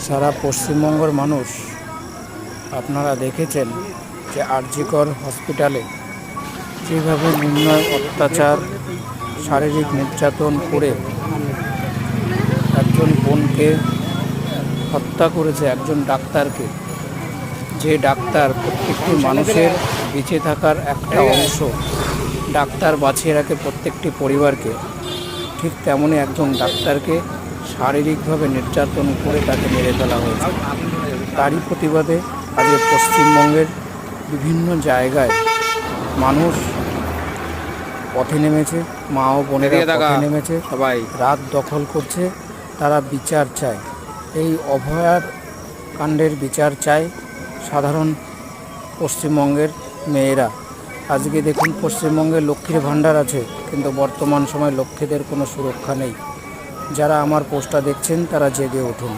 সারা পশ্চিমবঙ্গের মানুষ আপনারা দেখেছেন যে আর.জি. কর হসপিটালে যেভাবে নির্মম অত্যাচার, শারীরিক নির্যাতন করে একজন বোনকে হত্যা করেছে, একজন ডাক্তারকে, যে ডাক্তার প্রত্যেকটি মানুষের বেঁচে থাকার একটা অংশ, ডাক্তার বাঁচিয়ে রাখে প্রত্যেকটি পরিবারকে, ঠিক তেমনই একজন ডাক্তারকে শারীরিকভাবে নির্যাতন করে তাকে মেরে ফেলা হয়েছে। তারই প্রতিবাদে আজকে পশ্চিমবঙ্গের বিভিন্ন জায়গায় মানুষ পথে নেমেছে, মা ও বোনেরা পথে নেমেছে, সবাই রাত দখল করছে, তারা বিচার চায়। এই অভয়ার কাণ্ডের বিচার চায় সাধারণ পশ্চিমবঙ্গের মেয়েরা। আজকে দেখুন, পশ্চিমবঙ্গে লক্ষ্মীর ভাণ্ডার আছে, কিন্তু বর্তমান সময় লক্ষ্মীদের কোনো সুরক্ষা নেই। যারা আমার পোস্টটা দেখছেন তারা জেগে উঠুন।